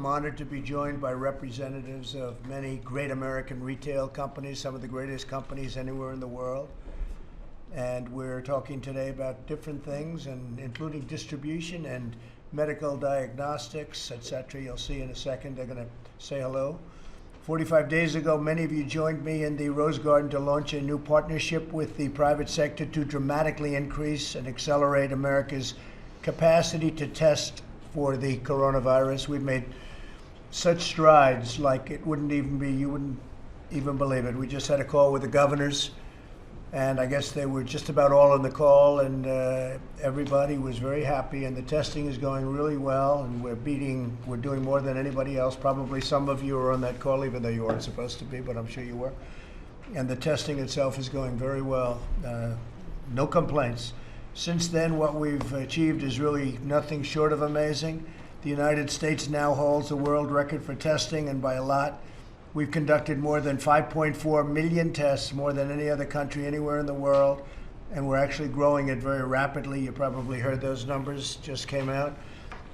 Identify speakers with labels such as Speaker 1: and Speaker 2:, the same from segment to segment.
Speaker 1: I'm honored to be joined by representatives of many great American retail companies, some of the greatest companies anywhere in the world. And we're talking today about different things, and including distribution and medical diagnostics, etc. You'll see in a second. They're going to say hello. 45 days ago, many of you joined me in the Rose Garden to launch a new partnership with the private sector to dramatically increase and accelerate America's capacity to test for the coronavirus. We've made such strides like you wouldn't even believe it. We just had a call with the governors, and I guess they were just about all on the call, and everybody was very happy, and the testing is going really well, and we're doing more than anybody else. Probably some of you are on that call, even though you weren't supposed to be, but I'm sure you were. And the testing itself is going very well. No complaints. Since then, what we've achieved is really nothing short of amazing. The United States now holds the world record for testing, and by a lot. We've conducted more than 5.4 million tests, more than any other country anywhere in the world, and we're actually growing it very rapidly. You probably heard those numbers just came out.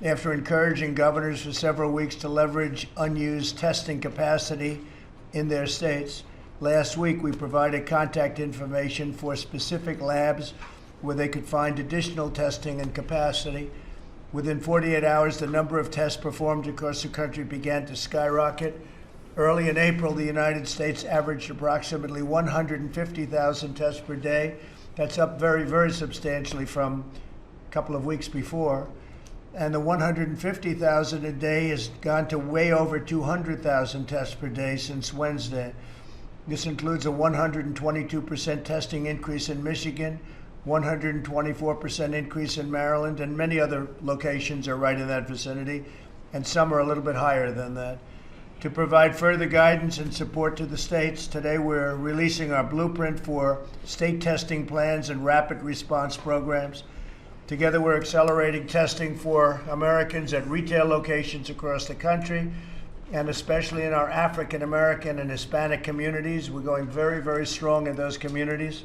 Speaker 1: After encouraging governors for several weeks to leverage unused testing capacity in their states, last week we provided contact information for specific labs where they could find additional testing and capacity. Within 48 hours, the number of tests performed across the country began to skyrocket. Early in April, the United States averaged approximately 150,000 tests per day. That's up very, very substantially from a couple of weeks before. And the 150,000 a day has gone to way over 200,000 tests per day since Wednesday. This includes a 122% testing increase in Michigan, 124% increase in Maryland, and many other locations are right in that vicinity, and some are a little bit higher than that. To provide further guidance and support to the states, today we're releasing our blueprint for state testing plans and rapid response programs. Together we're accelerating testing for Americans at retail locations across the country, and especially in our African American and Hispanic communities. We're going very, very strong in those communities.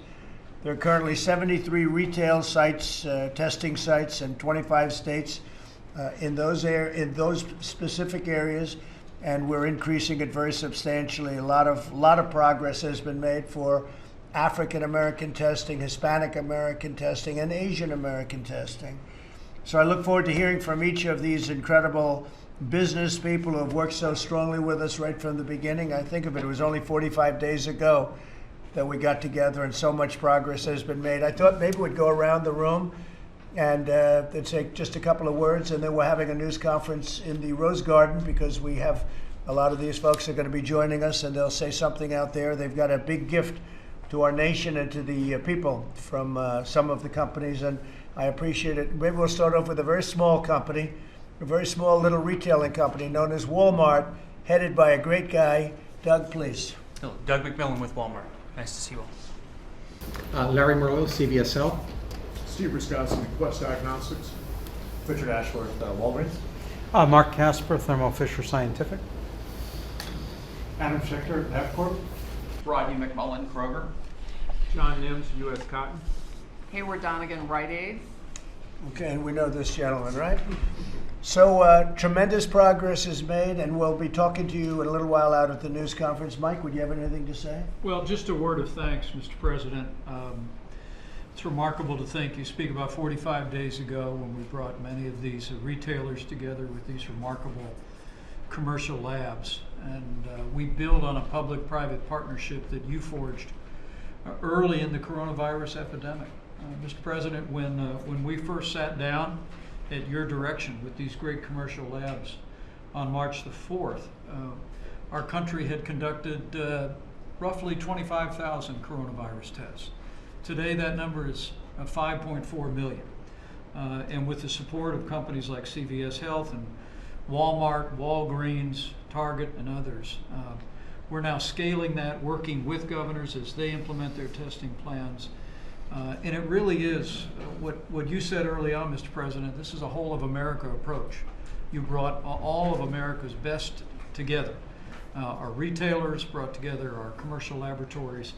Speaker 1: There are currently 73 retail sites, testing sites in 25 states in those specific areas, and we're increasing it very substantially. A lot of progress has been made for African American testing, Hispanic American testing, and Asian American testing. So I look forward to hearing from each of these incredible business people who have worked so strongly with us right from the beginning. I think of it was only 45 days ago that we got together, and so much progress has been made. I thought maybe we'd go around the room and they'd say just a couple of words, and then we're having a news conference in the Rose Garden because we have a lot of these folks are going to be joining us, and they'll say something out there. They've got a big gift to our nation and to the people from some of the companies, and I appreciate it. Maybe we'll start off with a very small company, a very small little retailing company known as Walmart, headed by a great guy. Doug, please.
Speaker 2: Hello, Doug McMillan with Walmart. Nice to see you all.
Speaker 3: Larry Merlo, CVS Health.
Speaker 4: Steve Ruskowski, Quest Diagnostics.
Speaker 5: Richard Ashworth, Walgreens.
Speaker 6: Mark Casper, Thermo Fisher Scientific.
Speaker 4: Adam Schechter, Napcorp.
Speaker 7: Rodney McMullen, Kroger.
Speaker 8: John Nims, U.S. Cotton.
Speaker 7: Hayward Donegan, Rite Aid.
Speaker 1: Okay, and we know this gentleman, right? So tremendous progress is made, and we'll be talking to you in a little while out at the news conference. Mike, would you have anything to say?
Speaker 8: Well, just a word of thanks, Mr. President. It's remarkable to think you speak about 45 days ago when we brought many of these retailers together with these remarkable commercial labs. And we build on a public-private partnership that you forged early in the coronavirus epidemic. Mr. President, when we first sat down at your direction with these great commercial labs on March the 4th, our country had conducted roughly 25,000 coronavirus tests. Today that number is 5.4 million. And with the support of companies like CVS Health and Walmart, Walgreens, Target, and others, we're now scaling that, working with governors as they implement their testing plans. And it really is what you said early on, Mr. President. This is a whole of America approach. You brought all of America's best together. Our retailers brought together our commercial laboratories,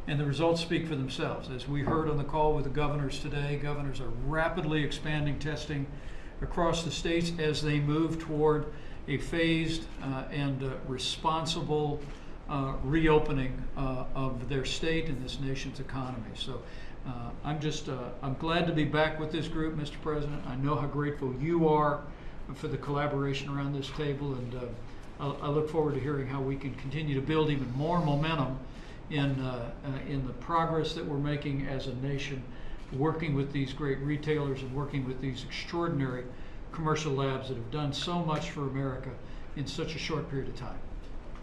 Speaker 8: and the results speak for themselves. As we heard on the call with the governors today, governors are rapidly expanding testing across the states as they move toward a phased and responsible reopening of their state and this nation's economy. So I'm glad to be back with this group, Mr. President. I know how grateful you are for the collaboration around this table, and I look forward to hearing how we can continue to build even more momentum in the progress that we're making as a nation, working with these great retailers and working with these extraordinary commercial labs that have done so much for America in such a short period of time.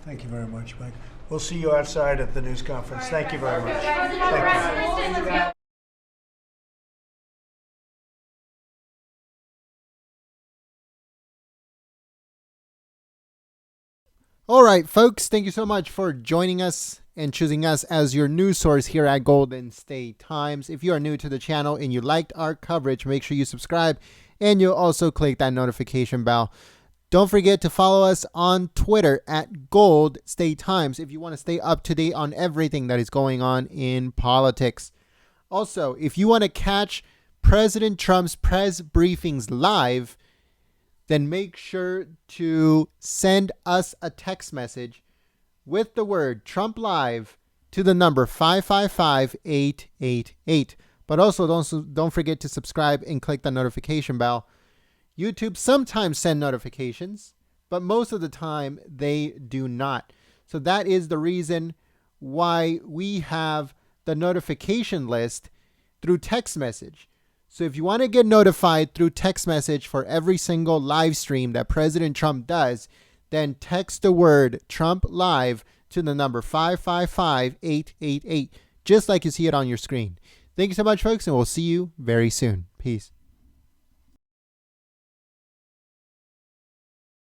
Speaker 1: Thank you very much, Mike. We'll see you outside at the news conference. Thank you very much. Thank you.
Speaker 3: All right, folks, thank you so much for joining us and choosing us as your news source here at Golden State Times. If you are new to the channel and you liked our coverage, make sure you subscribe and you'll also click that notification bell. Don't forget to follow us on Twitter at Gold State Times if you want to stay up to date on everything that is going on in politics. Also, if you want to catch President Trump's press briefings live, then make sure to send us a text message with the word Trump Live to the number 555-888. But also don't forget to subscribe and click the notification bell. YouTube sometimes send notifications, but most of the time they do not. So that is the reason why we have the notification list through text message. So if you want to get notified through text message for every single live stream that President Trump does, then text the word Trump Live to the number 555-888, just like you see it on your screen. Thank you so much, folks, and we'll see you very soon. Peace.